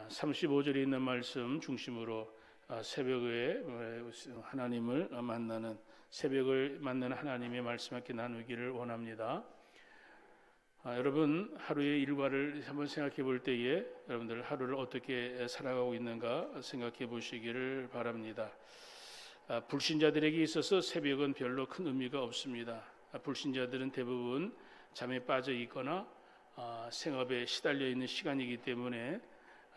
35절에 있는 말씀 중심으로 새벽에 하나님을 만나는 새벽을 만나는 하나님의 말씀 함께 나누기를 원합니다. 여러분 하루의 일과를 한번 생각해 볼 때에 여러분들 하루를 어떻게 살아가고 있는가 생각해 보시기를 바랍니다. 불신자들에게 있어서 새벽은 별로 큰 의미가 없습니다. 불신자들은 대부분 잠에 빠져 있거나 생업에 시달려 있는 시간이기 때문에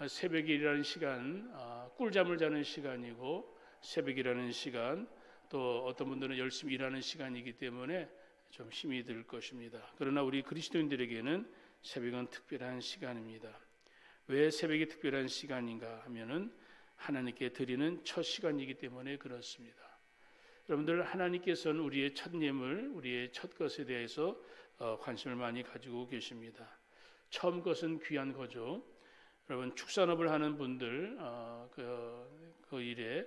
새벽이라는 시간, 꿀잠을 자는 시간이고 새벽이라는 시간, 또 어떤 분들은 열심히 일하는 시간이기 때문에 좀 힘이 들 것입니다. 그러나 우리 그리스도인들에게는 새벽은 특별한 시간입니다. 왜 새벽이 특별한 시간인가 하면은 하나님께 드리는 첫 시간이기 때문에 그렇습니다. 여러분들 하나님께서는 우리의 첫 예물, 우리의 첫 것에 대해서 관심을 많이 가지고 계십니다. 처음 것은 귀한 거죠. 여러분 축산업을 하는 분들 그 일에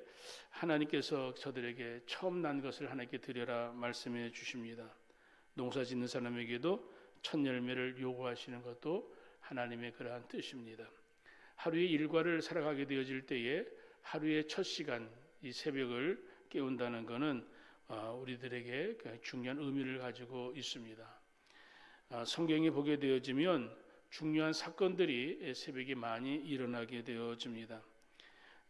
하나님께서 저들에게 처음 난 것을 하나님께 드려라 말씀해 주십니다. 농사 짓는 사람에게도 첫 열매를 요구하시는 것도 하나님의 그러한 뜻입니다. 하루의 일과를 살아가게 되어질 때에 하루의 첫 시간 이 새벽을 깨운다는 것은 우리들에게 중요한 의미를 가지고 있습니다. 성경에 보게 되어지면 중요한 사건들이 새벽에 많이 일어나게 되어집니다.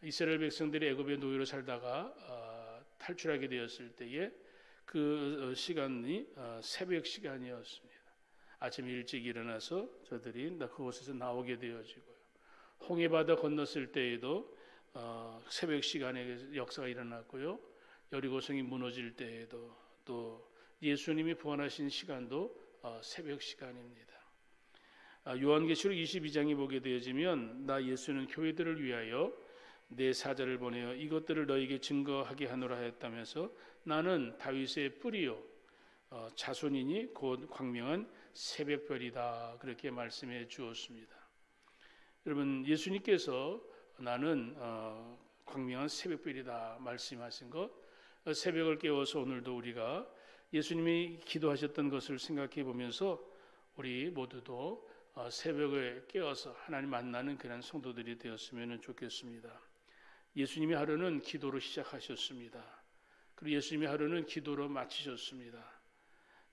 이스라엘 백성들이 애굽의 노예로 살다가 탈출하게 되었을 때에 그 시간이 새벽 시간이었습니다. 아침 일찍 일어나서 저들이 그곳에서 나오게 되어지고요. 홍해바다 건넜을 때에도 새벽 시간에 역사가 일어났고요. 여리고성이 무너질 때에도 또 예수님이 부활하신 시간도 새벽 시간입니다. 요한계시록 22장에 보게 되어지면 나 예수는 교회들을 위하여 내 사자를 보내어 이것들을 너에게 증거하게 하노라 하였다면서 나는 다윗의 뿌리요 자손이니 곧 광명한 새벽별이다 그렇게 말씀해 주었습니다. 여러분 예수님께서 나는 광명한 새벽별이다 말씀하신 것 새벽을 깨워서 오늘도 우리가 예수님이 기도하셨던 것을 생각해 보면서 우리 모두도 새벽에 깨어서 하나님 만나는 그런 성도들이 되었으면 좋겠습니다. 예수님이 하루는 기도로 시작하셨습니다. 그리고 예수님이 하루는 기도로 마치셨습니다.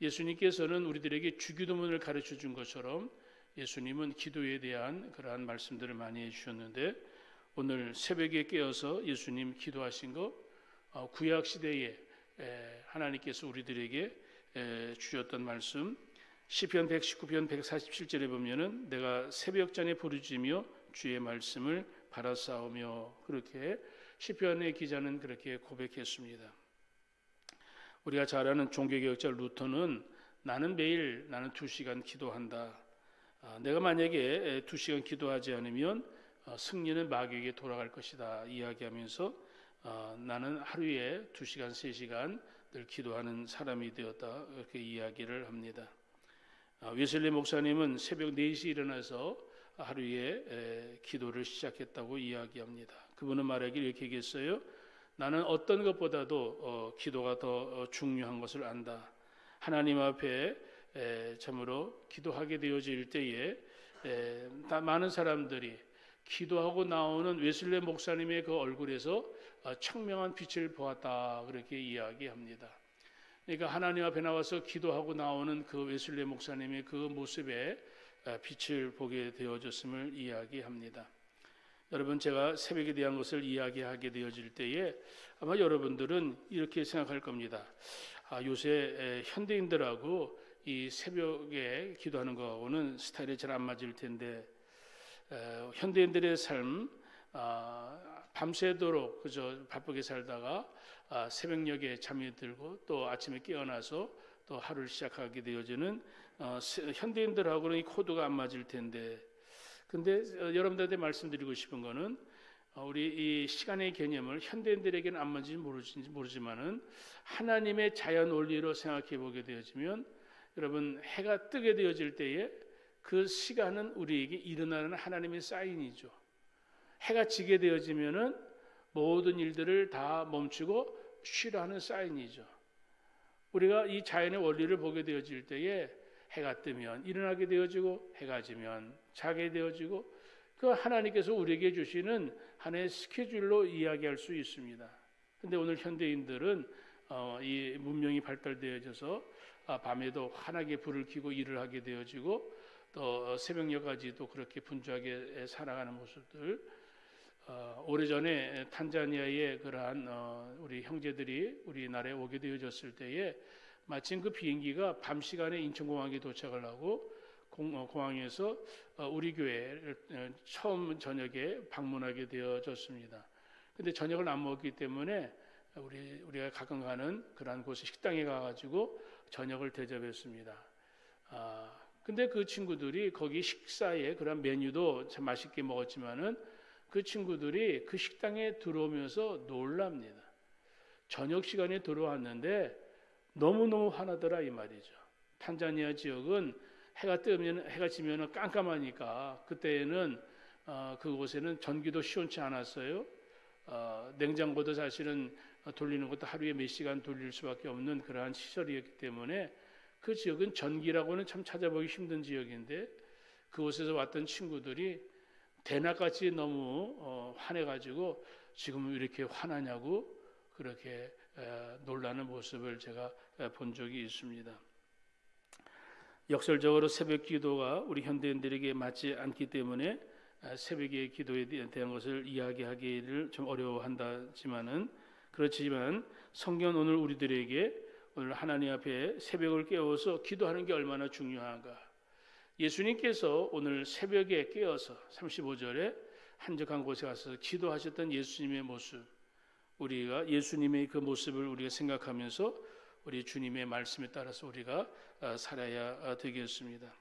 예수님께서는 우리들에게 주기도문을 가르쳐 준 것처럼 예수님은 기도에 대한 그러한 말씀들을 많이 해주셨는데 오늘 새벽에 깨어서 예수님 기도하신 것 구약 시대에 하나님께서 우리들에게 주셨던 말씀 시편 119편 147절에 보면은 내가 새벽 전에 부르짖으며 주의 말씀을 바라싸우며 그렇게 시편의 기자는 그렇게 고백했습니다. 우리가 잘 아는 종교개혁자 루터는 나는 매일 2시간 기도한다. 내가 만약에 2시간 기도하지 않으면 승리는 마귀에게 돌아갈 것이다 이야기하면서 나는 하루에 2시간 3시간 늘 기도하는 사람이 되었다 이렇게 이야기를 합니다. 웨슬리 목사님은 새벽 4시에 일어나서 하루에 기도를 시작했다고 이야기합니다. 그분은 말하기를 이렇게 얘기했어요. 나는 어떤 것보다도 기도가 더 중요한 것을 안다. 하나님 앞에 참으로 기도하게 되어질 때에 많은 사람들이 기도하고 나오는 웨슬리 목사님의 그 얼굴에서 청명한 빛을 보았다 그렇게 이야기합니다. 그러니까 하나님 앞에 나와서 기도하고 나오는 그 웨슬리 목사님의 그 모습에 빛을 보게 되어졌음을 이야기합니다. 여러분 제가 새벽에 대한 것을 이야기하게 되어질 때에 아마 여러분들은 이렇게 생각할 겁니다. 요새 현대인들하고 이 새벽에 기도하는 거하고는 스타일이 잘 안 맞을 텐데 현대인들의 삶 밤새도록 그저 바쁘게 살다가 새벽녘에 잠이 들고 또 아침에 깨어나서 또 하루를 시작하게 되어지는 현대인들하고는 이 코드가 안 맞을 텐데 근데 여러분들한테 말씀드리고 싶은 거는 우리 이 시간의 개념을 현대인들에게는 안 맞는지 모르지만은 하나님의 자연 원리로 생각해 보게 되어지면 여러분 해가 뜨게 되어질 때에 그 시간은 우리에게 일어나는 하나님의 사인이죠. 해가 지게 되어지면은 모든 일들을 다 멈추고 쉬라 하는 사인이죠. 우리가 이 자연의 원리를 보게 되어질 때에 해가 뜨면 일어나게 되어지고 해가 지면 자게 되어지고 그 하나님께서 우리에게 주시는 하나의 스케줄로 이야기할 수 있습니다. 근데 오늘 현대인들은 이 문명이 발달되어져서 밤에도 환하게 불을 켜고 일을 하게 되어지고 또 새벽녘까지도 그렇게 분주하게 살아가는 모습들. 오래전에 탄자니아의 그러한 우리 형제들이 우리나라에 오게 되어졌을 때에 마침 그 비행기가 밤 시간에 인천공항에 도착을 하고 공항에서 우리 교회를 처음 저녁에 방문하게 되어졌습니다. 근데 저녁을 안 먹었기 때문에 우리가 가끔 가는 그러한 곳에 식당에 가가지고 저녁을 대접했습니다. 근데 그 친구들이 거기 식사에 그런 메뉴도 참 맛있게 먹었지만은 그 친구들이 그 식당에 들어오면서 놀랍니다. 저녁 시간에 들어왔는데 너무너무 화나더라 이 말이죠. 탄자니아 지역은 해가 지면 깜깜하니까 그때는 그곳에는 전기도 시원치 않았어요. 냉장고도 사실은 돌리는 것도 하루에 몇 시간 돌릴 수밖에 없는 그러한 시설이었기 때문에 그 지역은 전기라고는 참 찾아보기 힘든 지역인데 그곳에서 왔던 친구들이 대낮같이 너무 화내가지고 지금 이렇게 화나냐고 그렇게 놀라는 모습을 제가 본 적이 있습니다. 역설적으로 새벽 기도가 우리 현대인들에게 맞지 않기 때문에 새벽의 기도에 대한 것을 이야기하기를 좀 어려워한다지만은 그렇지만 성경은 오늘 우리들에게 오늘 하나님 앞에 새벽을 깨워서 기도하는 게 얼마나 중요한가. 예수님께서 오늘 새벽에 깨어서 35절에 한적한 곳에 가서 기도하셨던 예수님의 모습, 우리가 예수님의 그 모습을 우리가 생각하면서 우리 주님의 말씀에 따라서 우리가 살아야 되겠습니다.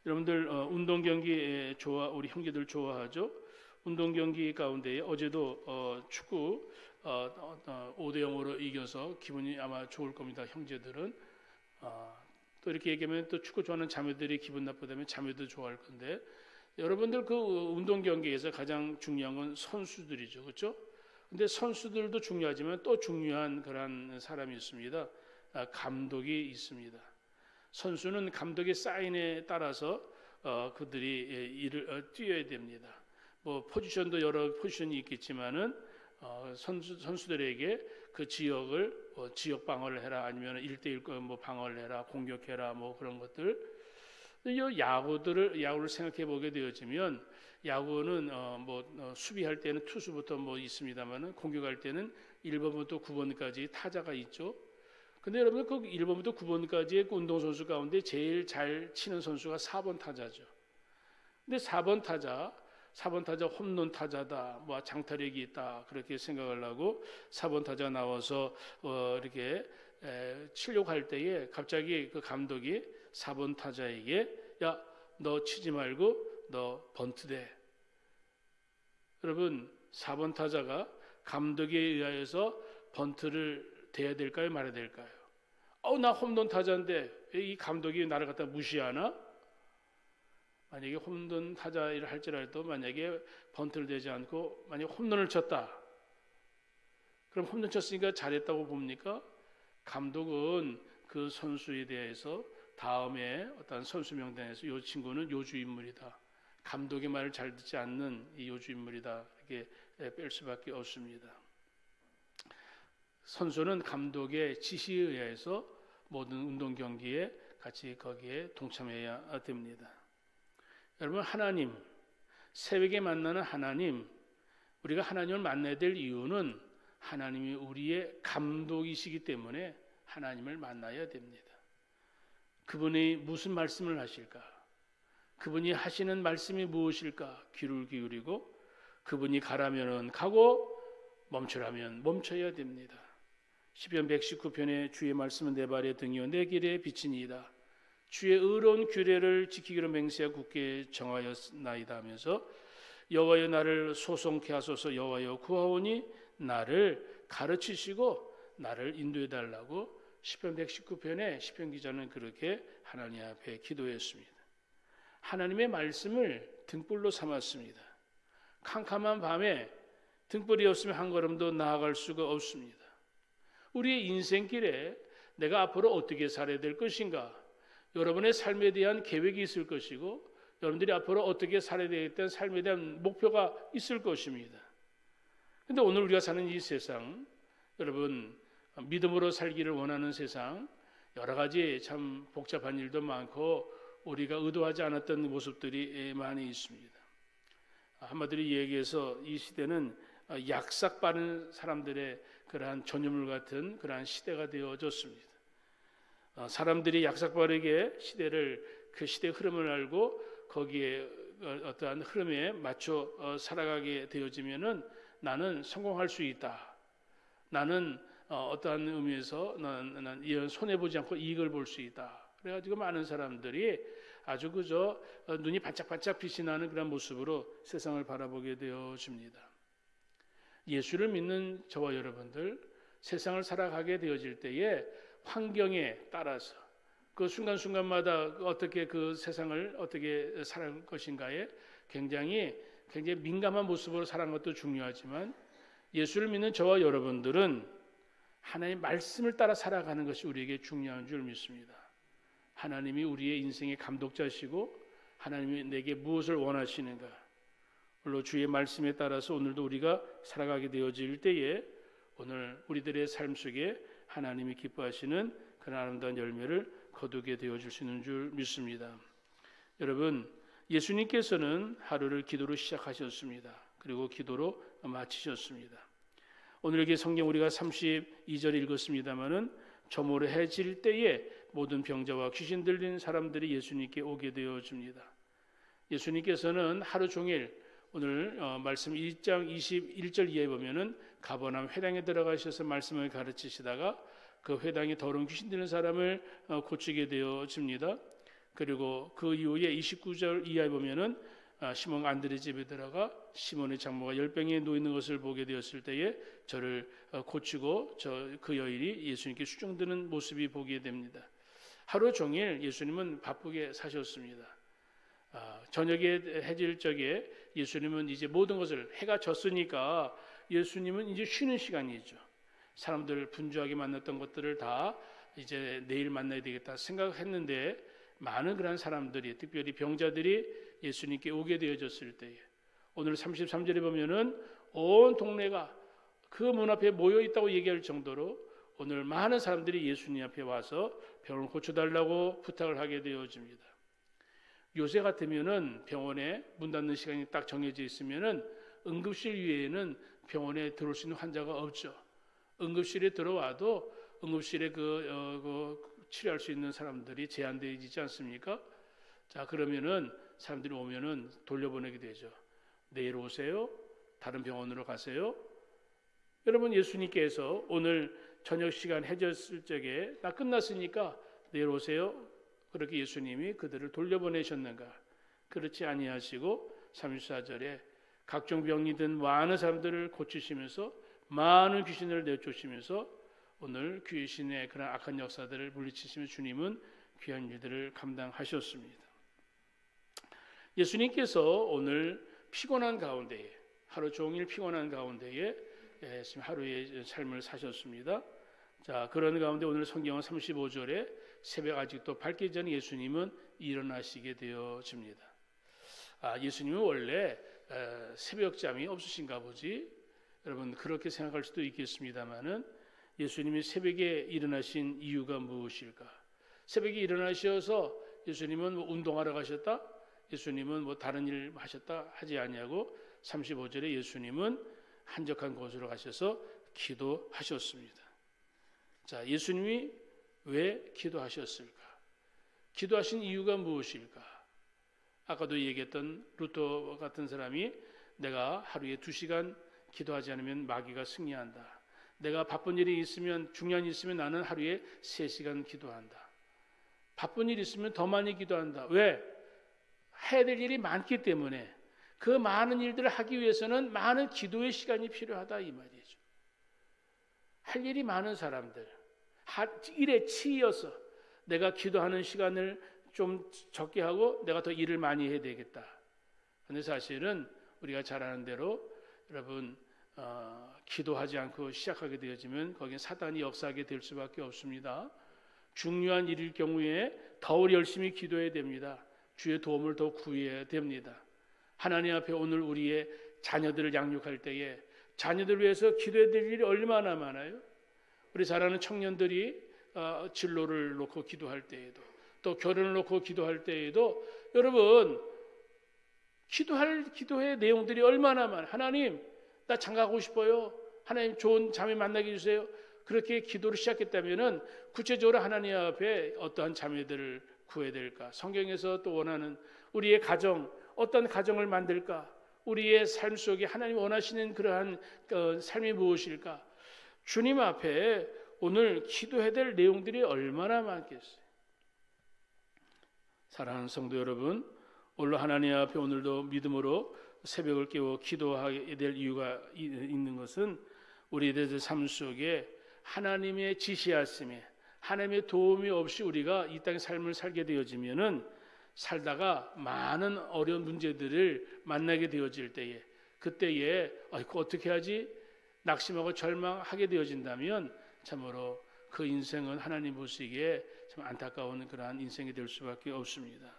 여러분들 운동 경기 우리 형제들 좋아하죠? 운동 경기 가운데 어제도 축구 5대0으로 이겨서 기분이 아마 좋을 겁니다. 형제들은 또 이렇게 얘기하면 또 축구 좋아하는 자매들이 기분 나쁘다면 자매도 좋아할 건데 여러분들 그 운동 경기에서 가장 중요한 건 선수들이죠, 그렇죠? 근데 선수들도 중요하지만 또 중요한 그런 사람이 있습니다. 감독이 있습니다. 선수는 감독의 사인에 따라서 그들이 일을 뛰어야 됩니다. 뭐 포지션도 여러 포지션이 있겠지만은 선수들에게 그 지역을 지역 방어를 해라 아니면 1대1 뭐 방어를 해라 공격해라 뭐 그런 것들. 이 야구를 생각해 보게 되어지면 야구는 수비할 때는 투수부터 뭐 있습니다만은 공격할 때는 1번부터 9번까지 타자가 있죠. 근데 여러분 그 1번부터 9번까지의 운동선수 가운데 제일 잘 치는 선수가 4번 타자죠. 근데 4번 타자 홈런 타자다, 뭐 장타력이 있다 그렇게 생각을 하고 4번 타자 나와서 이렇게 치려고 할 때에 갑자기 그 감독이 4번 타자에게 야, 너 치지 말고 너 번트대. 여러분 4번 타자가 감독에 의하여서 번트를 대야 될까요, 말아야 될까요? 나 홈런 타자인데 왜 이 감독이 나를 갖다 무시하나? 만약에 홈런 타자 일을 할지라도 만약에 번트를 대지 않고 만약에 홈런을 쳤다. 그럼 홈런 쳤으니까 잘했다고 봅니까? 감독은 그 선수에 대해서 다음에 어떤 선수 명단에서 이 친구는 요주 인물이다. 감독의 말을 잘 듣지 않는 이 요주 인물이다. 이렇게 뺄 수밖에 없습니다. 선수는 감독의 지시에 의해서 모든 운동 경기에 같이 거기에 동참해야 됩니다. 여러분 하나님, 새벽에 만나는 하나님, 우리가 하나님을 만나야 될 이유는 하나님이 우리의 감독이시기 때문에 하나님을 만나야 됩니다. 그분이 무슨 말씀을 하실까? 그분이 하시는 말씀이 무엇일까? 귀를 기울이고 그분이 가라면은 가고 멈추라면 멈춰야 됩니다. 시편 119편의 주의 말씀은 내 발의 등이요 내 길의 빛이니이다. 주의 의로운 규례를 지키기로 맹세하여 굳게 정하였나이다 하면서 여호와여 나를 소송케 하소서 여호와여 구하오니 나를 가르치시고 나를 인도해 달라고 시편 119편에 시편 기자는 그렇게 하나님 앞에 기도했습니다. 하나님의 말씀을 등불로 삼았습니다. 캄캄한 밤에 등불이 없으면 한 걸음도 나아갈 수가 없습니다. 우리의 인생길에 내가 앞으로 어떻게 살아야 될 것인가? 여러분의 삶에 대한 계획이 있을 것이고 여러분들이 앞으로 어떻게 살아야 되겠다는 삶에 대한 목표가 있을 것입니다. 근데 오늘 우리가 사는 이 세상, 여러분 믿음으로 살기를 원하는 세상, 여러 가지 참 복잡한 일도 많고 우리가 의도하지 않았던 모습들이 많이 있습니다. 한마디로 얘기해서 이 시대는 약삭 빠른 사람들의 그러한 전유물 같은 그러한 시대가 되어졌습니다. 사람들이 약삭 빠르게 그 시대의 흐름을 알고 거기에 어떠한 흐름에 맞춰 살아가게 되어지면은 나는 성공할 수 있다. 나는 어떠한 의미에서 나는 이런 손해 보지 않고 이익을 볼 수 있다. 그래가지고 많은 사람들이 아주 그저 눈이 반짝반짝 빛이 나는 그런 모습으로 세상을 바라보게 되어집니다. 예수를 믿는 저와 여러분들 세상을 살아가게 되어질 때에 환경에 따라서 그 순간순간마다 어떻게 그 세상을 어떻게 살아갈 것인가에 굉장히 민감한 모습으로 살아가는 것도 중요하지만 예수를 믿는 저와 여러분들은 하나님의 말씀을 따라 살아가는 것이 우리에게 중요한 줄 믿습니다. 하나님이 우리의 인생의 감독자시고 하나님이 내게 무엇을 원하시는가, 물론 주의 말씀에 따라서 오늘도 우리가 살아가게 되어질 때에 오늘 우리들의 삶 속에 하나님이 기뻐하시는 그런 아름다운 열매를 거두게 되어줄 수 있는 줄 믿습니다. 여러분, 예수님께서는 하루를 기도로 시작하셨습니다. 그리고 기도로 마치셨습니다. 오늘 여기 성경 우리가 32절 읽었습니다마는 저물어 해질 때에 모든 병자와 귀신 들린 사람들이 예수님께 오게 되어집니다. 예수님께서는 하루 종일 오늘 말씀 1장 21절 이하에 보면은 가버나움 회당에 들어가셔서 말씀을 가르치시다가 그 회당에 더러운 귀신 들린 사람을 고치게 되어집니다. 그리고 그 이후에 29절 이하에 보면은 시몬 안드레 집에 들어가 시몬의 장모가 열병에 누워 있는 것을 보게 되었을 때에 저를 고치고 그 여인이 예수님께 수종드는 모습이 보게 됩니다. 하루 종일 예수님은 바쁘게 사셨습니다. 저녁에 해질 적에 예수님은 이제 모든 것을 해가 졌으니까 예수님은 이제 쉬는 시간이죠. 사람들 분주하게 만났던 것들을 다 이제 내일 만나야 되겠다 생각했는데 많은 그런 사람들이 특별히 병자들이 예수님께 오게 되어졌을 때에 오늘 33절에 보면은 온 동네가 그 문 앞에 모여 있다고 얘기할 정도로 오늘 많은 사람들이 예수님 앞에 와서 병을 고쳐달라고 부탁을 하게 되어집니다. 요새 같으면은 병원에 문 닫는 시간이 딱 정해져 있으면은 응급실 외에는 병원에 들어올 수 있는 환자가 없죠. 응급실에 들어와도 응급실에 치료할 수 있는 사람들이 제한되어 있지 않습니까? 자, 그러면은 사람들이 오면은 돌려보내게 되죠. 내일 오세요. 다른 병원으로 가세요. 여러분, 예수님께서 오늘 저녁 시간 해졌을 적에 나 끝났으니까 내일 오세요. 그렇게 예수님이 그들을 돌려보내셨는가? 그렇지 아니하시고 34절에 각종 병이든 많은 사람들을 고치시면서 많은 귀신을 내쫓으시면서 오늘 귀신의 그런 악한 역사들을 물리치시며 주님은 귀한 일들을 감당하셨습니다. 예수님께서 오늘 피곤한 가운데에 하루 종일 피곤한 가운데에 하루의 삶을 사셨습니다. 자, 그런 가운데 오늘 성경은 35절에 새벽 아직도 밝기 전에 예수님은 일어나시게 되어집니다. 예수님은 원래 새벽잠이 없으신가 보지. 여러분 그렇게 생각할 수도 있겠습니다만은 예수님이 새벽에 일어나신 이유가 무엇일까? 새벽에 일어나셔서 예수님은 운동하러 가셨다? 예수님은 다른 일 하셨다? 하지 아니하고 35절에 예수님은 한적한 곳으로 가셔서 기도하셨습니다. 자, 예수님이 왜 기도하셨을까? 기도하신 이유가 무엇일까? 아까도 얘기했던 루터 같은 사람이 내가 하루에 2시간 기도하지 않으면 마귀가 승리한다. 내가 바쁜 일이 있으면 중요한 일이 있으면 나는 하루에 3시간 기도한다. 바쁜 일이 있으면 더 많이 기도한다. 왜? 해야 될 일이 많기 때문에 그 많은 일들을 하기 위해서는 많은 기도의 시간이 필요하다 이 말이죠. 할 일이 많은 사람들 일에 치이어서 내가 기도하는 시간을 좀 적게 하고 내가 더 일을 많이 해야 되겠다. 그런데 사실은 우리가 잘 아는 대로 여러분 기도하지 않고 시작하게 되어지면 거기에 사단이 역사하게 될 수밖에 없습니다. 중요한 일일 경우에 더 열심히 기도해야 됩니다. 주의 도움을 더 구해야 됩니다. 하나님 앞에 오늘 우리의 자녀들을 양육할 때에 자녀들을 위해서 기도해야 될 일이 얼마나 많아요. 우리 잘 아는 청년들이 진로를 놓고 기도할 때에도, 또 결혼을 놓고 기도할 때에도 여러분 기도의 내용들이 얼마나 많아요. 하나님, 나 장가가고 싶어요. 하나님, 좋은 자매 만나게 해주세요. 그렇게 기도를 시작했다면 구체적으로 하나님 앞에 어떠한 자매들을 구해야 될까? 성경에서 또 원하는 우리의 가정, 어떤 가정을 만들까? 우리의 삶 속에 하나님 원하시는 그러한 삶이 무엇일까? 주님 앞에 오늘 기도해야 될 내용들이 얼마나 많겠어요. 사랑하는 성도 여러분, 오늘 하나님 앞에 오늘도 믿음으로 새벽을 깨워 기도하게 될 이유가 있는 것은 우리들의 삶 속에 하나님의 지시하심에 하나님의 도움이 없이 우리가 이 땅의 삶을 살게 되어지면은 살다가 많은 어려운 문제들을 만나게 되어질 때에 그때에 어떻게 하지? 낙심하고 절망하게 되어진다면 참으로 그 인생은 하나님 보시기에 참 안타까운 그러한 인생이 될 수밖에 없습니다.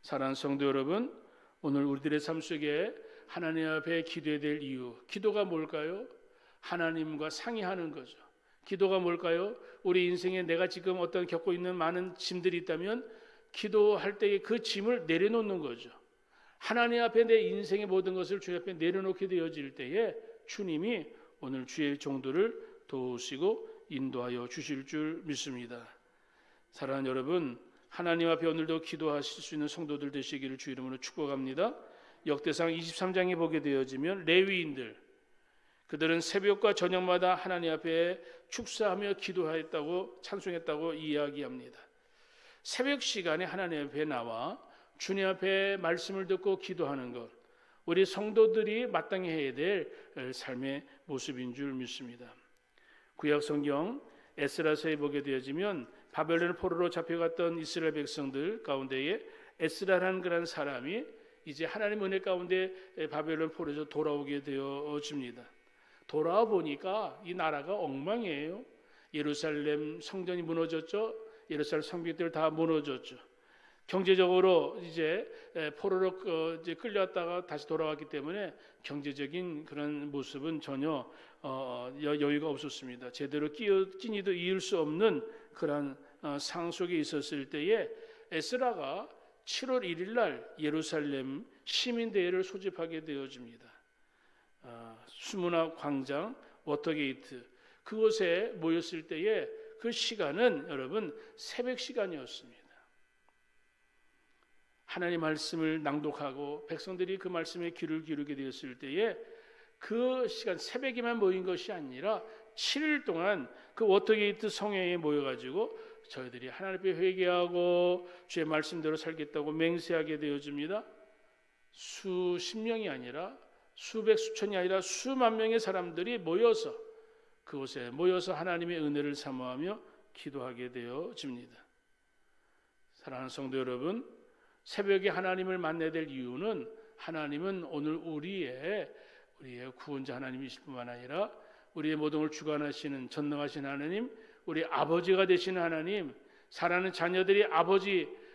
사랑하는 성도 여러분, 오늘 우리들의 삶 속에 하나님 앞에 기도해야 될 이유, 기도가 뭘까요? 하나님과 상의하는 거죠. 기도가 뭘까요? 우리 인생에 내가 지금 어떤 겪고 있는 많은 짐들이 있다면 기도할 때에 그 짐을 내려놓는 거죠. 하나님 앞에 내 인생의 모든 것을 주 앞에 내려놓게 되어질 때에 주님이 오늘 주의 종들을 도우시고 인도하여 주실 줄 믿습니다. 사랑하는 여러분, 하나님 앞에 오늘도 기도하실 수 있는 성도들 되시기를 주 이름으로 축복합니다. 역대상 23장에 보게 되어지면 레위인들, 그들은 새벽과 저녁마다 하나님 앞에 축사하며 기도했다고 찬송했다고 이야기합니다. 새벽 시간에 하나님 앞에 나와 주님 앞에 말씀을 듣고 기도하는 것, 우리 성도들이 마땅히 해야 될 삶의 모습인 줄 믿습니다. 구약 성경 에스라서에 보게 되어지면 바벨론 포로로 잡혀갔던 이스라엘 백성들 가운데에 에스라라는 그런 사람이 이제 하나님 은혜 가운데 바벨론 포로에서 돌아오게 되어집니다. 돌아와 보니까 이 나라가 엉망이에요. 예루살렘 성전이 무너졌죠. 예루살렘 성벽들 다 무너졌죠. 경제적으로 이제 포로로 이제 끌려왔다가 다시 돌아왔기 때문에 경제적인 그런 모습은 전혀 여유가 없었습니다. 제대로 끼니도 이을 수 없는 그런 상황 속에 있었을 때에 에스라가 7월 1일 날 예루살렘 시민대회를 소집하게 되어집니다. 수문화 광장, 워터게이트 그곳에 모였을 때에 그 시간은 여러분 새벽 시간이었습니다. 하나님의 말씀을 낭독하고 백성들이 그 말씀에 귀를 기울이게 되었을 때에 그 시간 새벽에만 모인 것이 아니라 7일 동안 그 워터게이트 성회에 모여가지고 저희들이 하나님 앞에 회개하고 주의 말씀대로 살겠다고 맹세하게 되어집니다. 수십 명이 아니라 수백 수천이 아니라 수만 명의 사람들이 모여서 그곳에 모여서 하나님의 은혜를 사모하며 기도하게 되어집니다. 사랑하는 성도 여러분, 새벽에 하나님을 만나야 될 이유는 하나님은 오늘 우리의 구원자 하나님이실 뿐만 아니라 우리의 모든 걸 주관하시는 전능하신 하나님, 우리 아버지가 되시는 하나님, 사랑하는 자녀들이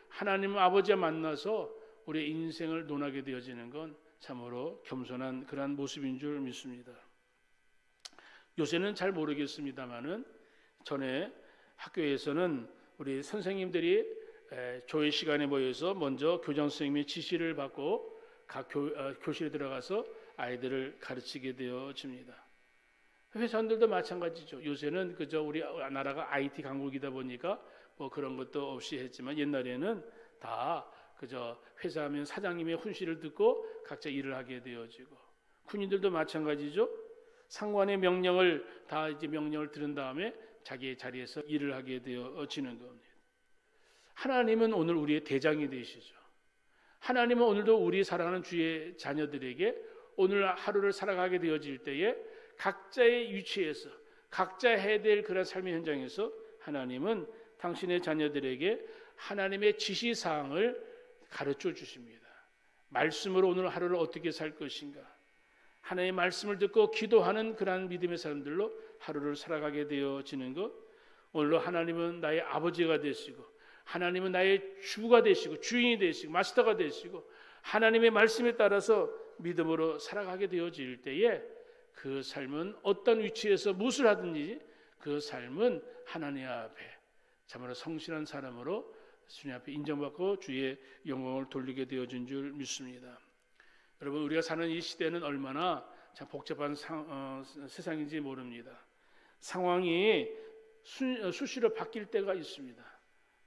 하나님 아버지와 만나서 우리의 인생을 논하게 되어지는 건 참으로 겸손한 그러한 모습인 줄 믿습니다. 요새는 잘 모르겠습니다만은 전에 학교에서는 우리 선생님들이 조회 시간에 모여서 먼저 교장 선생님의 지시를 받고 각 교실에 들어가서 아이들을 가르치게 되어집니다. 회사원들도 마찬가지죠. 요새는 그저 우리 나라가 IT 강국이다 보니까 뭐 그런 것도 없이 했지만 옛날에는 다 그저 회사하면 사장님의 훈시를 듣고 각자 일을 하게 되어지고 군인들도 마찬가지죠. 상관의 명령을 들은 다음에 자기의 자리에서 일을 하게 되어지는 겁니다. 하나님은 오늘 우리의 대장이 되시죠. 하나님은 오늘도 우리 사랑하는 주의 자녀들에게 오늘 하루를 살아가게 되어질 때에 각자의 위치에서 각자 해야 될 그런 삶의 현장에서 하나님은 당신의 자녀들에게 하나님의 지시사항을 가르쳐 주십니다. 말씀으로 오늘 하루를 어떻게 살 것인가, 하나님의 말씀을 듣고 기도하는 그러한 믿음의 사람들로 하루를 살아가게 되어지는 것, 오늘로 하나님은 나의 아버지가 되시고 하나님은 나의 주가 되시고 주인이 되시고 마스터가 되시고 하나님의 말씀에 따라서 믿음으로 살아가게 되어질 때에 그 삶은 어떤 위치에서 무엇을 하든지 그 삶은 하나님 앞에 참으로 성실한 사람으로 주님 앞에 인정받고 주의 영광을 돌리게 되어진 줄 믿습니다. 여러분, 우리가 사는 이 시대는 얼마나 참 복잡한 세상인지 모릅니다. 상황이 수시로 바뀔 때가 있습니다.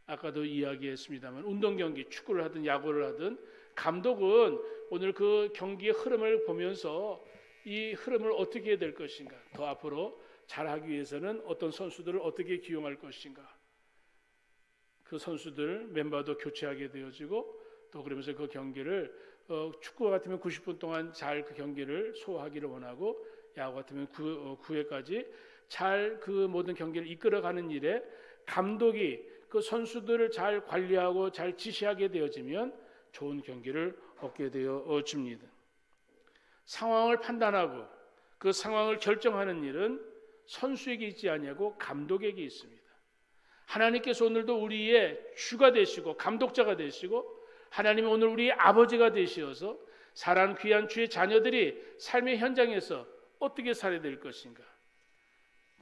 아까도 이야기했습니다만 운동 경기, 축구를 하든 야구를 하든 감독은 오늘 그 경기의 흐름을 보면서 이 흐름을 어떻게 해야 될 것인가, 더 앞으로 잘하기 위해서는 어떤 선수들을 어떻게 기용할 것인가, 그 선수들 멤버도 교체하게 되어지고 또 그러면서 그 경기를 축구 같으면 90분 동안 잘 그 경기를 소화하기를 원하고 야구 같으면 9회까지 잘 그 모든 경기를 이끌어가는 일에 감독이 그 선수들을 잘 관리하고 잘 지시하게 되어지면 좋은 경기를 얻게 되어집니다. 상황을 판단하고 그 상황을 결정하는 일은 선수에게 있지 아니하고 감독에게 있습니다. 하나님께서 오늘도 우리의 주가 되시고 감독자가 되시고 하나님은 오늘 우리의 아버지가 되시어서 사랑 귀한 주의 자녀들이 삶의 현장에서 어떻게 살아야 될 것인가,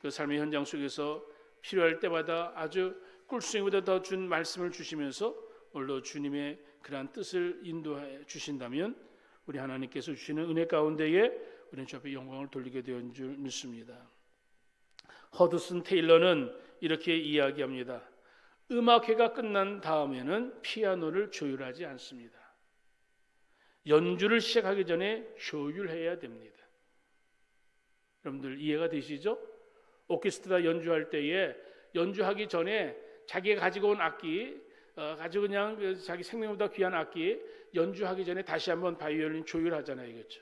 그 삶의 현장 속에서 필요할 때마다 아주 꿀송이보다 더 준 말씀을 주시면서 오늘도 주님의 그러한 뜻을 인도해 주신다면 우리 하나님께서 주시는 은혜 가운데에 우리는 주 앞에 영광을 돌리게 되는 줄 믿습니다. 허드슨 테일러는 이렇게 이야기합니다. 음악회가 끝난 다음에는 피아노를 조율하지 않습니다. 연주를 시작하기 전에 조율해야 됩니다. 여러분들 이해가 되시죠? 오케스트라 연주할 때에 연주하기 전에 자기가 가지고 온 악기, 가지고 그냥 자기 생명보다 귀한 악기 연주하기 전에 다시 한번 바이올린 조율하잖아요, 그렇죠?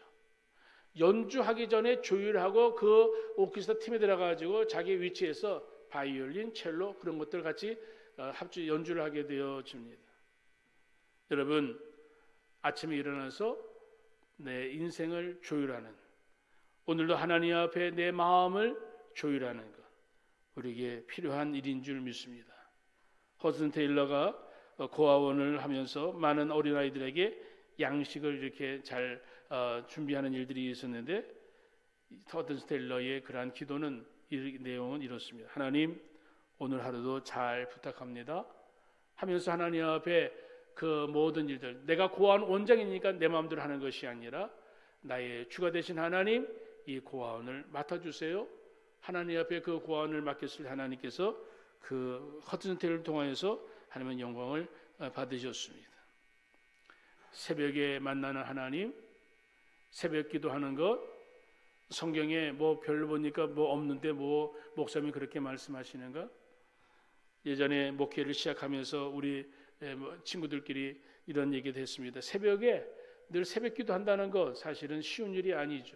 연주하기 전에 조율하고 그 오케스트라 팀에 들어가가지고 자기 위치에서 바이올린, 첼로 그런 것들 같이 합주 연주를 하게 되어집니다. 여러분, 아침에 일어나서 내 인생을 조율하는, 오늘도 하나님 앞에 내 마음을 조율하는 것, 우리에게 필요한 일인 줄 믿습니다. 허슨 테일러가 고아원을 하면서 많은 어린아이들에게 양식을 이렇게 잘 준비하는 일들이 있었는데 허슨 테일러의 그러한 기도는 이 내용은 이렇습니다. 하나님, 오늘 하루도 잘 부탁합니다 하면서 하나님 앞에 그 모든 일들, 내가 고아원 원장이니까 내 마음대로 하는 것이 아니라 나의 주가 되신 하나님, 이 고아원을 맡아주세요. 하나님 앞에 그 고아원을 맡겼을 때 하나님께서 그 허튼 테일러를 통하여서 하나님은 영광을 받으셨습니다. 새벽에 만나는 하나님, 새벽 기도하는 것, 성경에 뭐 별로 보니까 뭐 없는데 뭐 목사님이 그렇게 말씀하시는가? 예전에 목회를 시작하면서 우리 친구들끼리 이런 얘기도 했습니다. 새벽에 늘 새벽 기도한다는 거 사실은 쉬운 일이 아니죠.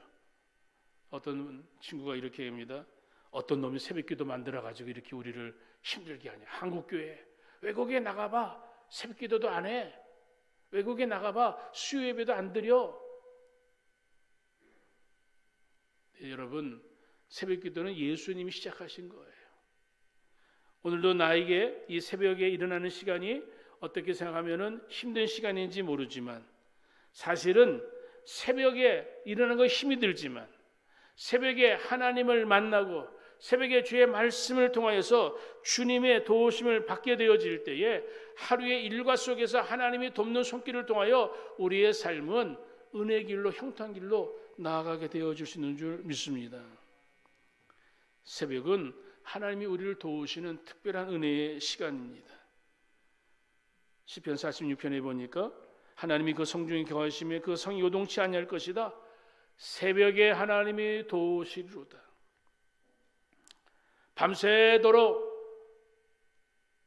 어떤 친구가 이렇게 합니다. 어떤 놈이 새벽 기도 만들어가지고 이렇게 우리를 힘들게 하냐. 한국교회 외국에 나가봐 새벽 기도도 안 해. 외국에 나가봐 수요 예배도 안 드려. 네, 여러분, 새벽 기도는 예수님이 시작하신 거예요. 오늘도 나에게 이 새벽에 일어나는 시간이 어떻게 생각하면 힘든 시간인지 모르지만 사실은 새벽에 일어나는 거 힘이 들지만 새벽에 하나님을 만나고 새벽에 주의 말씀을 통하여서 주님의 도우심을 받게 되어질 때에 하루의 일과 속에서 하나님이 돕는 손길을 통하여 우리의 삶은 은혜 길로 형통 길로 나아가게 되어질 수 있는 줄 믿습니다. 새벽은 하나님이 우리를 도우시는 특별한 은혜의 시간입니다. 시편 46편에 보니까 하나님이 그 성중에 거하심에 그 성이 요동치 아니할 것이다. 새벽에 하나님이 도우시리로다. 밤새도록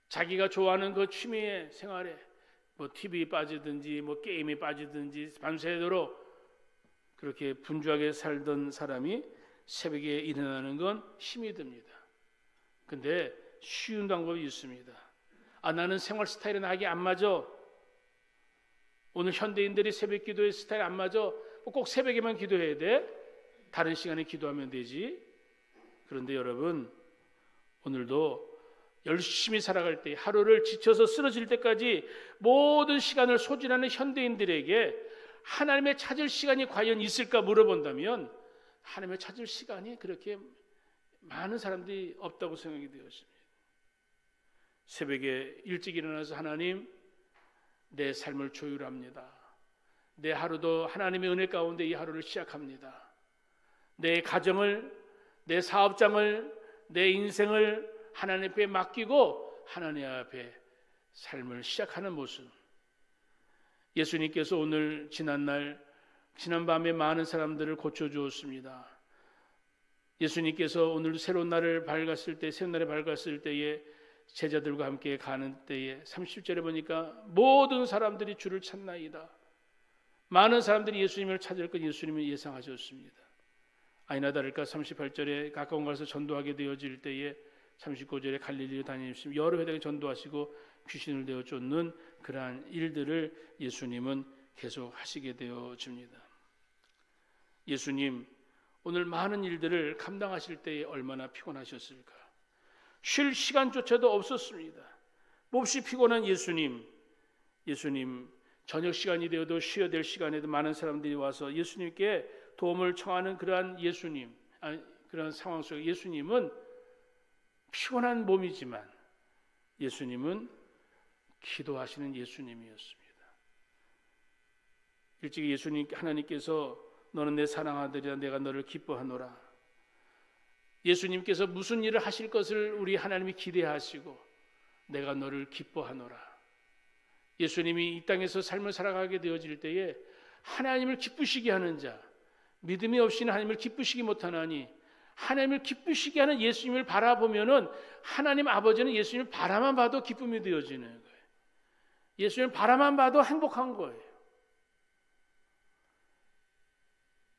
자기가 좋아하는 그 취미의 생활에 뭐 TV에 빠지든지 뭐 게임에 빠지든지 밤새도록 그렇게 분주하게 살던 사람이 새벽에 일어나는 건 힘이 듭니다. 근데 쉬운 방법이 있습니다. 나는 생활 스타일이 나에게 안 맞아. 오늘 현대인들이 새벽 기도의 스타일 안 맞아. 꼭 새벽에만 기도해야 돼. 다른 시간에 기도하면 되지. 그런데 여러분, 오늘도 열심히 살아갈 때, 하루를 지쳐서 쓰러질 때까지 모든 시간을 소진하는 현대인들에게 하나님의 찾을 시간이 과연 있을까 물어본다면 하나님의 찾을 시간이 그렇게 많은 사람들이 없다고 생각이 되었습니다. 새벽에 일찍 일어나서 하나님, 내 삶을 조율합니다. 내 하루도 하나님의 은혜 가운데 이 하루를 시작합니다. 내 가정을, 내 사업장을, 내 인생을 하나님 앞에 맡기고 하나님 앞에 삶을 시작하는 모습. 예수님께서 오늘 지난 밤에 많은 사람들을 고쳐주었습니다. 예수님께서 오늘 새로운 날을 밝았을 때, 새로운 날에 밝았을 때에 제자들과 함께 가는 때에 30절에 보니까 모든 사람들이 주를 찾나이다. 많은 사람들이 예수님을 찾을 것 예수님은 예상하셨습니다. 아니나 다를까 38절에 가까운 곳에서 전도하게 되어질 때에 39절에 갈릴리로 다니시며 여러 회당에 전도하시고 귀신을 내어 쫓는 그러한 일들을 예수님은 계속 하시게 되어집니다. 예수님 오늘 많은 일들을 감당하실 때에 얼마나 피곤하셨을까. 쉴 시간조차도 없었습니다. 몹시 피곤한 예수님 저녁 시간이 되어도 쉬어야 될 시간에도 많은 사람들이 와서 예수님께 도움을 청하는 그러한 그런 상황 속에 예수님은 피곤한 몸이지만 예수님은 기도하시는 예수님이었습니다. 일찍이 하나님께서 너는 내 사랑하는 아들이라 내가 너를 기뻐하노라. 예수님께서 무슨 일을 하실 것을 우리 하나님이 기대하시고 내가 너를 기뻐하노라. 예수님이 이 땅에서 삶을 살아가게 되어질 때에 하나님을 기쁘시게 하는 자, 믿음이 없이는 하나님을 기쁘시게 못하나니 하나님을 기쁘시게 하는 예수님을 바라보면은 하나님 아버지는 예수님을 바라만 봐도 기쁨이 되어지는 거예요. 예수님을 바라만 봐도 행복한 거예요.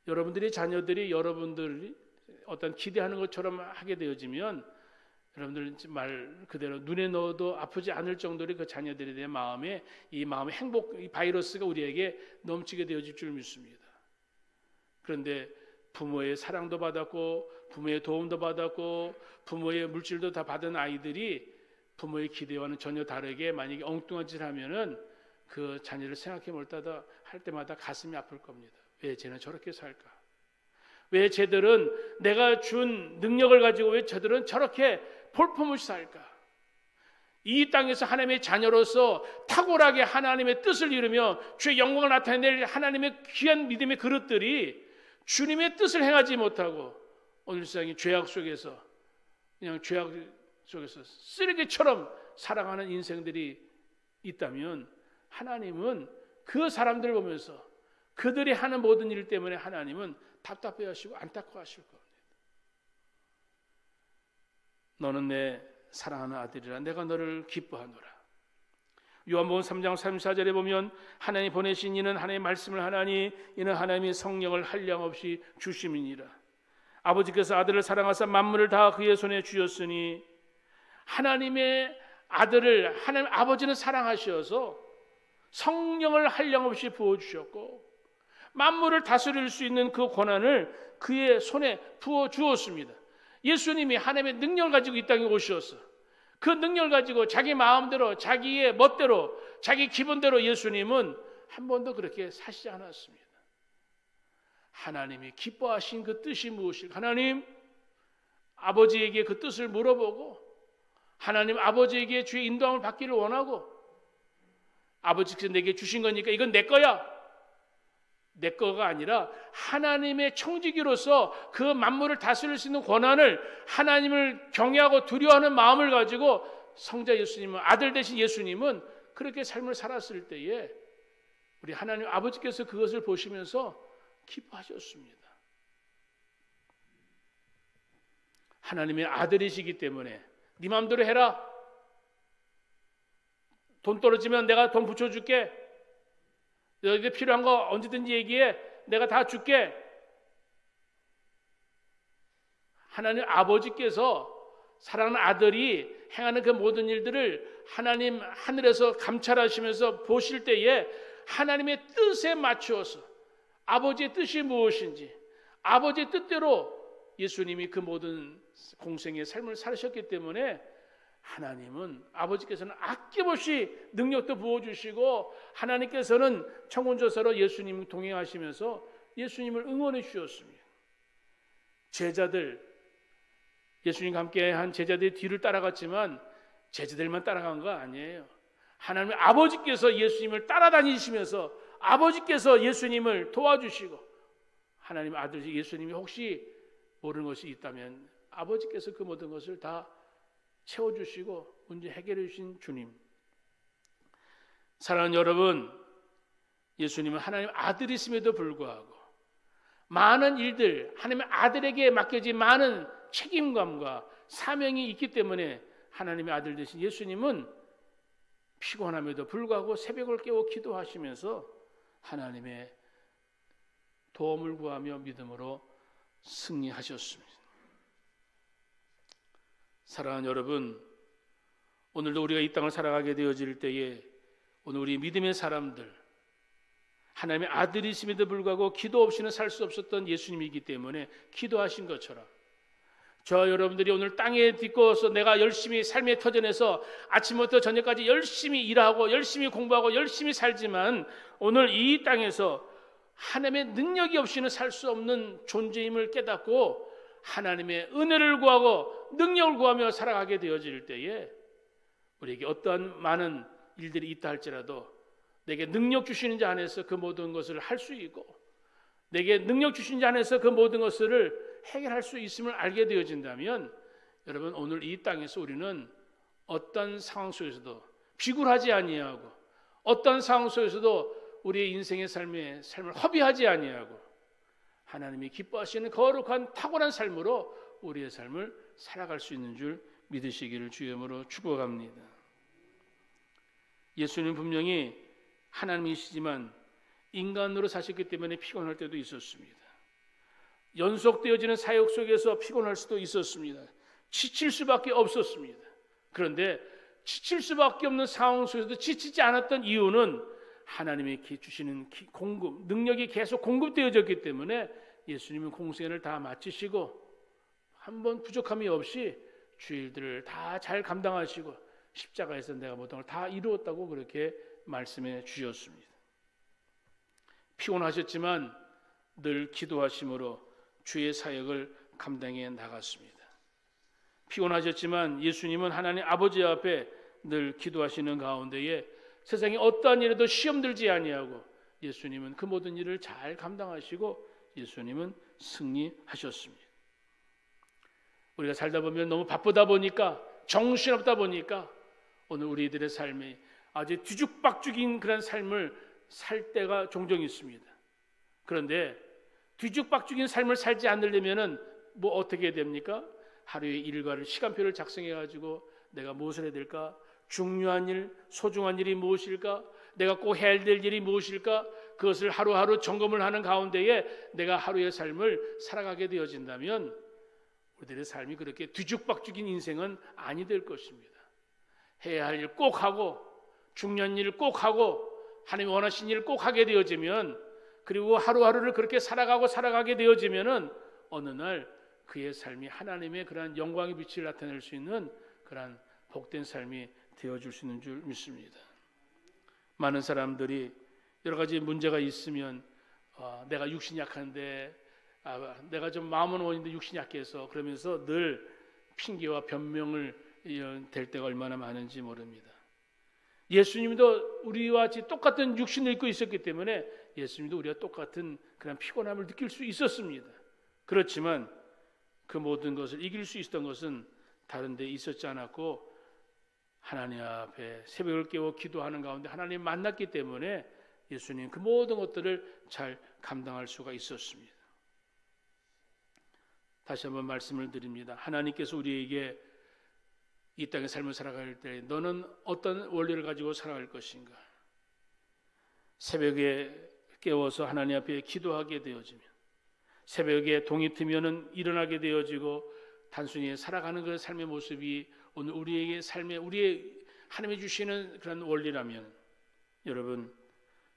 여러분들의 자녀들이 여러분들이 어떤 기대하는 것처럼 하게 되어지면 여러분들 말 그대로 눈에 넣어도 아프지 않을 정도로 그 자녀들에 대한 마음에 이 마음의 행복, 이 바이러스가 우리에게 넘치게 되어질 줄 믿습니다. 그런데 부모의 사랑도 받았고 부모의 도움도 받았고 부모의 물질도 다 받은 아이들이 부모의 기대와는 전혀 다르게 만약에 엉뚱한 짓을 하면은 그 자녀를 생각해 할 때마다 가슴이 아플 겁니다. 왜 쟤는 저렇게 살까? 왜 쟤들은 내가 준 능력을 가지고 왜 쟤들은 저렇게 볼품없이 살까? 이 땅에서 하나님의 자녀로서 탁월하게 하나님의 뜻을 이루며 주의 영광을 나타낼 하나님의 귀한 믿음의 그릇들이 주님의 뜻을 행하지 못하고 오늘 세상의 죄악 속에서 그냥 죄악 속에서 쓰레기처럼 살아가는 인생들이 있다면 하나님은 그 사람들을 보면서 그들이 하는 모든 일 때문에 하나님은 답답해하시고 안타까워하실 겁니다. 너는 내 사랑하는 아들이라 내가 너를 기뻐하노라. 요한복음 3장 34절에 보면 하나님 보내신 이는 하나님의 말씀을 하나니 이는 하나님의 성령을 한량없이 주심이니라. 아버지께서 아들을 사랑하사 만물을 다 그의 손에 주셨으니 하나님의 아들을 하나님 아버지는 사랑하셔서 성령을 한량없이 부어주셨고 만물을 다스릴 수 있는 그 권한을 그의 손에 부어주었습니다. 예수님이 하나님의 능력을 가지고 이 땅에 오셔서 그 능력을 가지고 자기 마음대로 자기의 멋대로 자기 기분대로 예수님은 한 번도 그렇게 사시지 않았습니다. 하나님이 기뻐하신 그 뜻이 무엇일까? 하나님 아버지에게 그 뜻을 물어보고 하나님 아버지에게 주의 인도함을 받기를 원하고 아버지께서 내게 주신 거니까 이건 내 거야. 내 거가 아니라 하나님의 청지기로서 그 만물을 다스릴 수 있는 권한을 하나님을 경외하고 두려워하는 마음을 가지고 성자 예수님은 아들 되신 예수님은 그렇게 삶을 살았을 때에 우리 하나님 아버지께서 그것을 보시면서 기뻐하셨습니다. 하나님의 아들이시기 때문에 네 마음대로 해라. 돈 떨어지면 내가 돈 붙여줄게. 너희들 필요한 거 언제든지 얘기해. 내가 다 줄게. 하나님 아버지께서 사랑하는 아들이 행하는 그 모든 일들을 하나님 하늘에서 감찰하시면서 보실 때에 하나님의 뜻에 맞추어서 아버지의 뜻이 무엇인지 아버지의 뜻대로 예수님이 그 모든 공생의 삶을 살으셨기 때문에 하나님은 아버지께서는 아낌없이 능력도 부어주시고 하나님께서는 청혼조사로 예수님 동행하시면서 예수님을 응원해 주셨습니다. 제자들, 예수님과 함께한 제자들이 뒤를 따라갔지만 제자들만 따라간 거 아니에요. 하나님 아버지께서 예수님을 따라다니시면서 아버지께서 예수님을 도와주시고 하나님 아들 예수님이 혹시 모르는 것이 있다면 아버지께서 그 모든 것을 다 채워주시고 문제 해결해 주신 주님. 사랑하는 여러분, 예수님은 하나님 아들이심에도 불구하고 많은 일들, 하나님의 아들에게 맡겨진 많은 책임감과 사명이 있기 때문에 하나님의 아들 되신 예수님은 피곤함에도 불구하고 새벽을 깨워 기도하시면서 하나님의 도움을 구하며 믿음으로 승리하셨습니다. 사랑하는 여러분, 오늘도 우리가 이 땅을 살아가게 되어질 때에 오늘 우리 믿음의 사람들, 하나님의 아들이심에도 불구하고 기도 없이는 살 수 없었던 예수님이기 때문에 기도하신 것처럼 저와 여러분들이 오늘 땅에 딛고서 내가 열심히 삶의 터전에서 아침부터 저녁까지 열심히 일하고 열심히 공부하고 열심히 살지만 오늘 이 땅에서 하나님의 능력이 없이는 살 수 없는 존재임을 깨닫고 하나님의 은혜를 구하고 능력을 구하며 살아가게 되어질 때에 우리에게 어떠한 많은 일들이 있다 할지라도 내게 능력 주시는 자 안에서 그 모든 것을 할 수 있고 내게 능력 주신 자 안에서 그 모든 것을 해결할 수 있음을 알게 되어진다면 여러분 오늘 이 땅에서 우리는 어떤 상황 속에서도 비굴하지 아니하고 어떤 상황 속에서도 우리의 인생의 삶을 허비하지 아니하고 하나님이 기뻐하시는 거룩한 탁월한 삶으로 우리의 삶을 살아갈 수 있는 줄 믿으시기를 주님으로 축복합니다. 예수님은 분명히 하나님이시지만 인간으로 사셨기 때문에 피곤할 때도 있었습니다. 연속되어지는 사역 속에서 피곤할 수도 있었습니다. 지칠 수밖에 없었습니다. 그런데 지칠 수밖에 없는 상황 속에서도 지치지 않았던 이유는 하나님이 주시는 공급, 능력이 계속 공급되어졌기 때문에 예수님은 공생애를 다 마치시고 한 번 부족함이 없이 주일들을 다 잘 감당하시고 십자가에서 내가 모든 걸 다 이루었다고 그렇게 말씀해 주셨습니다. 피곤하셨지만 늘 기도하심으로 주의 사역을 감당해 나갔습니다. 피곤하셨지만 예수님은 하나님 아버지 앞에 늘 기도하시는 가운데에 세상에 어떠한 일에도 시험 들지 아니하고 예수님은 그 모든 일을 잘 감당하시고 예수님은 승리하셨습니다. 우리가 살다 보면 너무 바쁘다 보니까 정신없다 보니까 오늘 우리들의 삶이 아주 뒤죽박죽인 그런 삶을 살 때가 종종 있습니다. 그런데 뒤죽박죽인 삶을 살지 않으려면은 뭐 어떻게 됩니까? 하루의 일과를 시간표를 작성해 가지고 내가 무엇을 해야 될까? 중요한 일, 소중한 일이 무엇일까? 내가 꼭 해야 될 일이 무엇일까? 그것을 하루하루 점검을 하는 가운데에 내가 하루의 삶을 살아가게 되어진다면 우리들의 삶이 그렇게 뒤죽박죽인 인생은 아니 될 것입니다. 해야 할 일 꼭 하고 중요한 일 꼭 하고 하나님이 원하신 일 꼭 하게 되어지면 그리고 하루하루를 그렇게 살아가게 되어지면은 어느 날 그의 삶이 하나님의 그러한 영광의 빛을 나타낼 수 있는 그러한 복된 삶이 되어줄 수 있는 줄 믿습니다. 많은 사람들이 여러 가지 문제가 있으면 내가 육신이 약한데 내가 좀 마음은 원인데 육신이 약해서 그러면서 늘 핑계와 변명을 댈 때가 얼마나 많은지 모릅니다. 예수님도 우리와 같이 똑같은 육신을 입고 있었기 때문에 예수님도 우리와 똑같은 그런 피곤함을 느낄 수 있었습니다. 그렇지만 그 모든 것을 이길 수 있었던 것은 다른 데 있었지 않았고 하나님 앞에 새벽을 깨워 기도하는 가운데 하나님 만났기 때문에 예수님 그 모든 것들을 잘 감당할 수가 있었습니다. 다시 한번 말씀을 드립니다. 하나님께서 우리에게 이 땅의 삶을 살아갈 때 너는 어떤 원리를 가지고 살아갈 것인가? 새벽에 깨워서 하나님 앞에 기도하게 되어지면 새벽에 동이 트면은 일어나게 되어지고 단순히 살아가는 그 삶의 모습이 오늘 우리에게 삶에 우리의 하나님이 주시는 그런 원리라면 여러분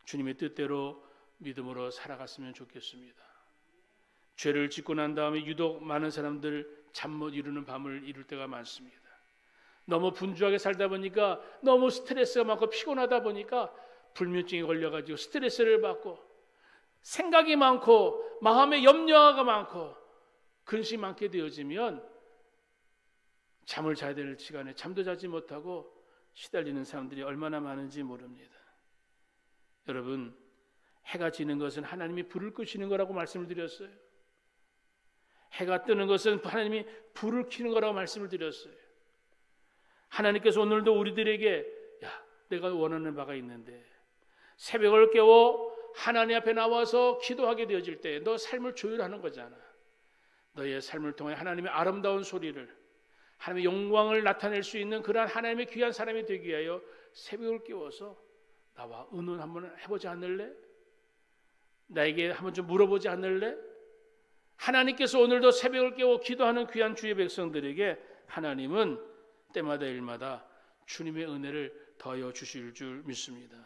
주님의 뜻대로 믿음으로 살아갔으면 좋겠습니다. 죄를 짓고 난 다음에 유독 많은 사람들 잠 못 이루는 밤을 이룰 때가 많습니다. 너무 분주하게 살다 보니까 너무 스트레스가 많고 피곤하다 보니까 불면증에 걸려가지고 스트레스를 받고 생각이 많고 마음에 염려가 많고 근심이 많게 되어지면 잠을 자야 될 시간에 잠도 자지 못하고 시달리는 사람들이 얼마나 많은지 모릅니다. 여러분, 해가 지는 것은 하나님이 불을 끄시는 거라고 말씀을 드렸어요. 해가 뜨는 것은 하나님이 불을 켜는 거라고 말씀을 드렸어요. 하나님께서 오늘도 우리들에게 내가 원하는 바가 있는데 새벽을 깨워 하나님 앞에 나와서 기도하게 되어질 때 너 삶을 조율하는 거잖아. 너의 삶을 통해 하나님의 아름다운 소리를, 하나님의 영광을 나타낼 수 있는 그러한 하나님의 귀한 사람이 되기 위하여 새벽을 깨워서 나와 의논 한번 해보지 않을래? 나에게 한번 좀 물어보지 않을래? 하나님께서 오늘도 새벽을 깨워 기도하는 귀한 주의 백성들에게 하나님은 때마다 일마다 주님의 은혜를 더하여 주실 줄 믿습니다.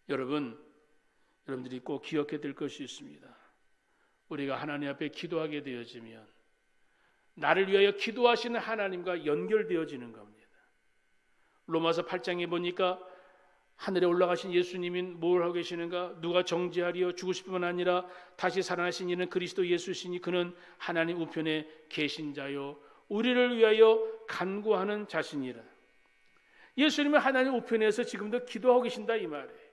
여러분들이 꼭 기억해야 될 것이 있습니다. 우리가 하나님 앞에 기도하게 되어지면 나를 위하여 기도하시는 하나님과 연결되어지는 겁니다. 로마서 8장에 보니까 하늘에 올라가신 예수님이 뭘 하고 계시는가? 누가 정죄하리요? 죽으실 뿐만 아니라 다시 살아나신 이는 그리스도 예수시니 그는 하나님 우편에 계신 자요 우리를 위하여 간구하는 자신이라. 예수님은 하나님 우편에서 지금도 기도하고 계신다 이 말이에요.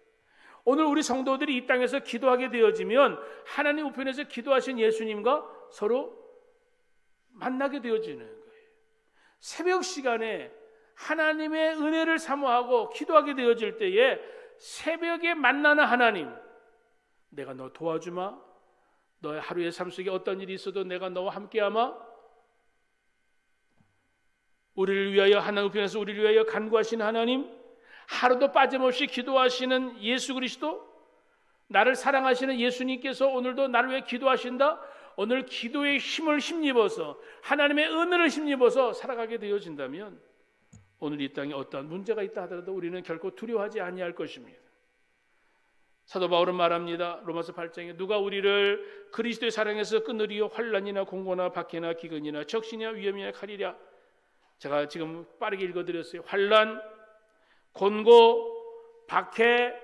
오늘 우리 성도들이 이 땅에서 기도하게 되어지면 하나님 우편에서 기도하신 예수님과 서로 만나게 되어지는 거예요. 새벽 시간에 하나님의 은혜를 사모하고 기도하게 되어질 때에 새벽에 만나는 하나님, 내가 너 도와주마, 너의 하루의 삶 속에 어떤 일이 있어도 내가 너와 함께하마, 우리를 위하여 하나님 우편에서 우리를 위하여 간구하시는 하나님, 하루도 빠짐없이 기도하시는 예수 그리스도, 나를 사랑하시는 예수님께서 오늘도 나를 위해 기도하신다. 오늘 기도의 힘을 힘입어서 하나님의 은혜를 힘입어서 살아가게 되어진다면 오늘 이 땅에 어떠한 문제가 있다 하더라도 우리는 결코 두려워하지 아니할 것입니다. 사도 바울은 말합니다. 로마서 8장에 누가 우리를 그리스도의 사랑에서 끊으리요? 환난이나 공고나 박해나 기근이나 적신이나 위험이나 칼이랴. 제가 지금 빠르게 읽어드렸어요. 환난, 곤고, 박해,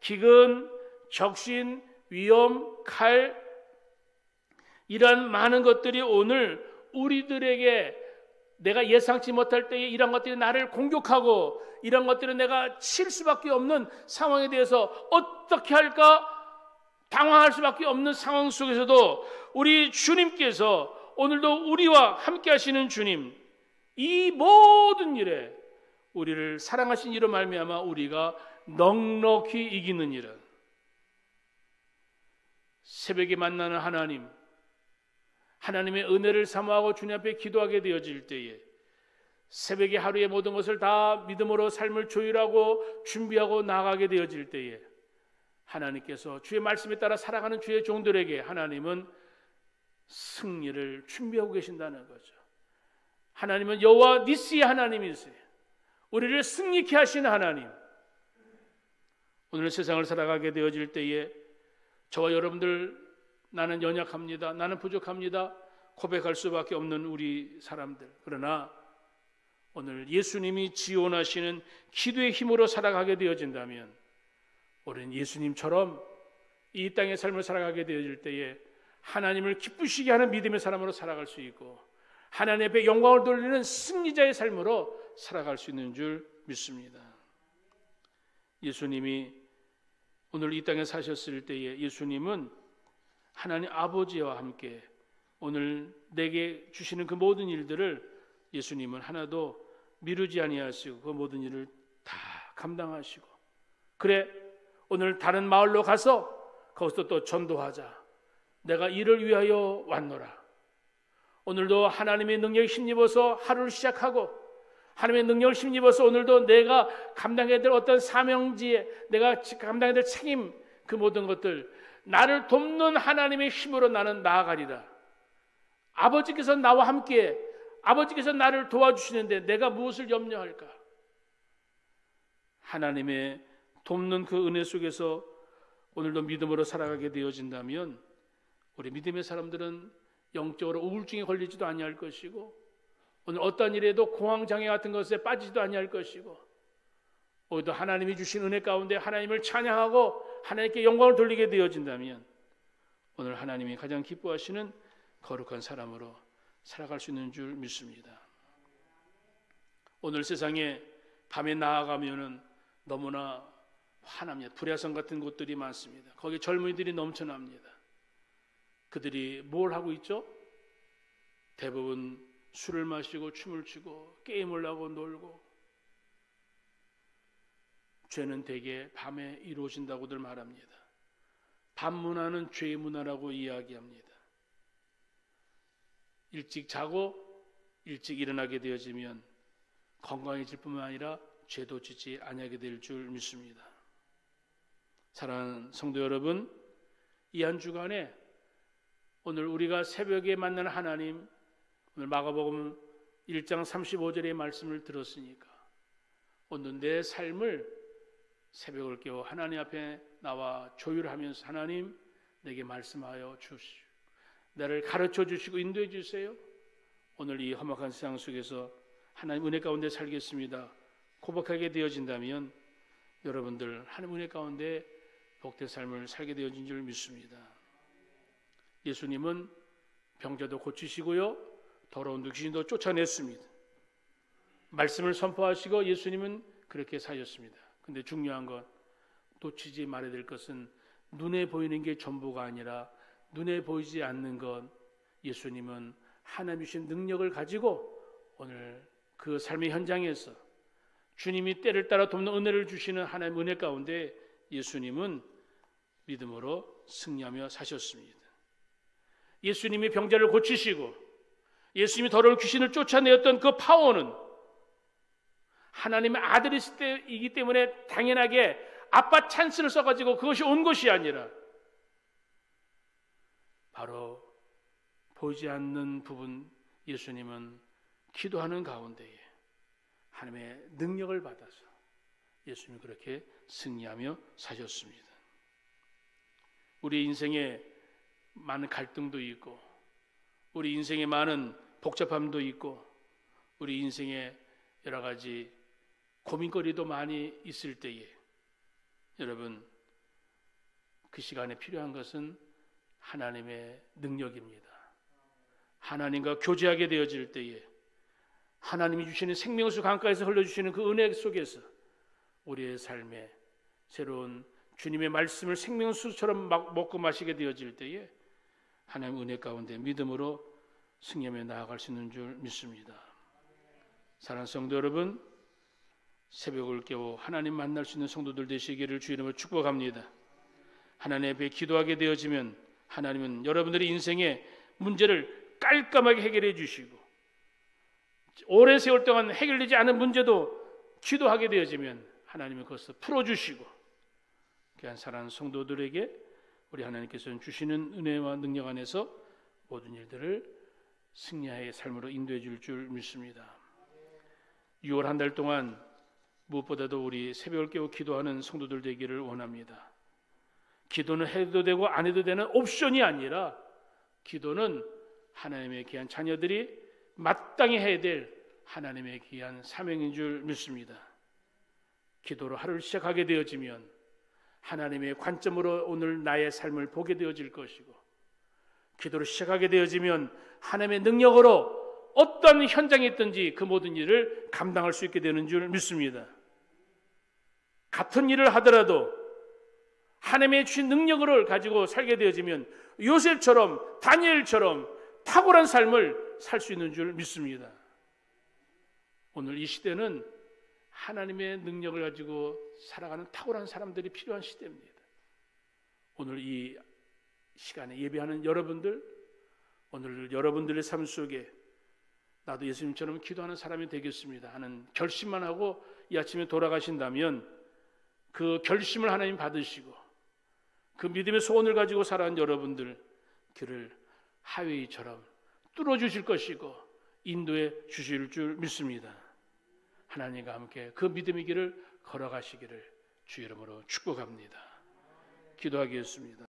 기근, 적신, 위험, 칼, 이러한 많은 것들이 오늘 우리들에게 내가 예상치 못할 때에 이런 것들이 나를 공격하고 이런 것들은 내가 칠 수밖에 없는 상황에 대해서 어떻게 할까 당황할 수밖에 없는 상황 속에서도 우리 주님께서 오늘도 우리와 함께 하시는 주님, 이 모든 일에 우리를 사랑하신 이로 말미암아 우리가 넉넉히 이기는 일은 새벽에 만나는 하나님, 하나님의 은혜를 사모하고 주님 앞에 기도하게 되어질 때에 새벽에 하루의 모든 것을 다 믿음으로 삶을 조율하고 준비하고 나아가게 되어질 때에 하나님께서 주의 말씀에 따라 살아가는 주의 종들에게 하나님은 승리를 준비하고 계신다는 거죠. 하나님은 여호와 니시의 하나님이세요. 우리를 승리케 하시는 하나님. 오늘 세상을 살아가게 되어질 때에 저와 여러분들 나는 연약합니다. 나는 부족합니다. 고백할 수밖에 없는 우리 사람들. 그러나 오늘 예수님이 지원하시는 기도의 힘으로 살아가게 되어진다면 우리는 예수님처럼 이 땅의 삶을 살아가게 되어질 때에 하나님을 기쁘시게 하는 믿음의 사람으로 살아갈 수 있고 하나님 앞에 영광을 돌리는 승리자의 삶으로 살아갈 수 있는 줄 믿습니다. 예수님이 오늘 이 땅에 사셨을 때에 예수님은 하나님 아버지와 함께 오늘 내게 주시는 그 모든 일들을 예수님은 하나도 미루지 아니하시고 그 모든 일을 다 감당하시고, 그래 오늘 다른 마을로 가서 거기서 또 전도하자, 내가 이를 위하여 왔노라. 오늘도 하나님의 능력에 힘입어서 하루를 시작하고 하나님의 능력을 힘입어서 오늘도 내가 감당해야 될 어떤 사명지에 내가 감당해야 될 책임, 그 모든 것들 나를 돕는 하나님의 힘으로 나는 나아가리라. 아버지께서 나와 함께, 아버지께서 나를 도와주시는데 내가 무엇을 염려할까? 하나님의 돕는 그 은혜 속에서 오늘도 믿음으로 살아가게 되어진다면 우리 믿음의 사람들은 영적으로 우울증에 걸리지도 아니할 것이고 오늘 어떤 일에도 공황장애 같은 것에 빠지지도 아니할 것이고, 오히려 하나님이 주신 은혜 가운데 하나님을 찬양하고 하나님께 영광을 돌리게 되어진다면 오늘 하나님이 가장 기뻐하시는 거룩한 사람으로 살아갈 수 있는 줄 믿습니다. 오늘 세상에 밤에 나아가면은 너무나 화납니다. 불야성 같은 곳들이 많습니다. 거기 젊은이들이 넘쳐납니다. 그들이 뭘 하고 있죠? 대부분 술을 마시고 춤을 추고 게임을 하고 놀고, 죄는 대개 밤에 이루어진다고들 말합니다. 밤 문화는 죄의 문화라고 이야기합니다. 일찍 자고 일찍 일어나게 되어지면 건강해질 뿐만 아니라 죄도 짓지 아니하게 될 줄 믿습니다. 사랑하는 성도 여러분, 이 한 주간에 오늘 우리가 새벽에 만나는 하나님, 오늘 마가복음 1장 35절의 말씀을 들었으니까 오늘 내 삶을 새벽을 깨워 하나님 앞에 나와 조율하면서 하나님 내게 말씀하여 주시오, 나를 가르쳐 주시고 인도해 주세요. 오늘 이 험악한 세상 속에서 하나님 은혜 가운데 살겠습니다 고백하게 되어진다면 여러분들 하나님 은혜 가운데 복된 삶을 살게 되어진 줄 믿습니다. 예수님은 병자도 고치시고요, 더러운 귀신도 쫓아냈습니다. 말씀을 선포하시고 예수님은 그렇게 사셨습니다. 근데 중요한 건 놓치지 말아야 될 것은 눈에 보이는 게 전부가 아니라 눈에 보이지 않는 것, 예수님은 하나님 주신 능력을 가지고 오늘 그 삶의 현장에서 주님이 때를 따라 돕는 은혜를 주시는 하나님의 은혜 가운데 예수님은 믿음으로 승리하며 사셨습니다. 예수님이 병자를 고치시고 예수님이 더러운 귀신을 쫓아내었던 그 파워는 하나님의 아들이실 때이기 때문에 당연하게 아빠 찬스를 써가지고 그것이 온 것이 아니라 바로 보이지 않는 부분, 예수님은 기도하는 가운데에 하나님의 능력을 받아서 예수님이 그렇게 승리하며 사셨습니다. 우리 인생에 많은 갈등도 있고 우리 인생에 많은 복잡함도 있고 우리 인생에 여러 가지 고민거리도 많이 있을 때에 여러분, 그 시간에 필요한 것은 하나님의 능력입니다. 하나님과 교제하게 되어질 때에 하나님이 주시는 생명수 강가에서 흘러주시는 그 은혜 속에서 우리의 삶에 새로운 주님의 말씀을 생명수처럼 먹고 마시게 되어질 때에 하나님의 은혜 가운데 믿음으로 승리하며 나아갈 수 있는 줄 믿습니다. 사랑하는 성도 여러분, 새벽을 깨워 하나님 만날 수 있는 성도들 되시기를 주 이름으로 축복합니다. 하나님 앞에 기도하게 되어지면 하나님은 여러분들의 인생의 문제를 깔끔하게 해결해 주시고 오랜 세월 동안 해결되지 않은 문제도 기도하게 되어지면 하나님은 그것을 풀어주시고 귀한 사랑하는 성도들에게 우리 하나님께서는 주시는 은혜와 능력 안에서 모든 일들을 승리의 삶으로 인도해 줄 믿습니다. 6월 한 달 동안 무엇보다도 우리 새벽을 깨워 기도하는 성도들 되기를 원합니다. 기도는 해도 되고 안 해도 되는 옵션이 아니라 기도는 하나님의 귀한 자녀들이 마땅히 해야 될 하나님의 귀한 사명인 줄 믿습니다. 기도로 하루를 시작하게 되어지면 하나님의 관점으로 오늘 나의 삶을 보게 되어질 것이고 기도로 시작하게 되어지면 하나님의 능력으로 어떤 현장에 있든지 그 모든 일을 감당할 수 있게 되는 줄 믿습니다. 같은 일을 하더라도 하나님의 주신 능력을 가지고 살게 되어지면 요셉처럼 다니엘처럼 탁월한 삶을 살 수 있는 줄 믿습니다. 오늘 이 시대는 하나님의 능력을 가지고 살아가는 탁월한 사람들이 필요한 시대입니다. 오늘 이 시간에 예배하는 여러분들, 오늘 여러분들의 삶 속에 나도 예수님처럼 기도하는 사람이 되겠습니다 하는 결심만 하고 이 아침에 돌아가신다면 그 결심을 하나님 받으시고 그 믿음의 소원을 가지고 살아가는 여러분들 길을 하웨이처럼 뚫어주실 것이고 인도해 주실 줄 믿습니다. 하나님과 함께 그 믿음의 길을 걸어가시기를 주 이름으로 축복합니다. 기도하겠습니다.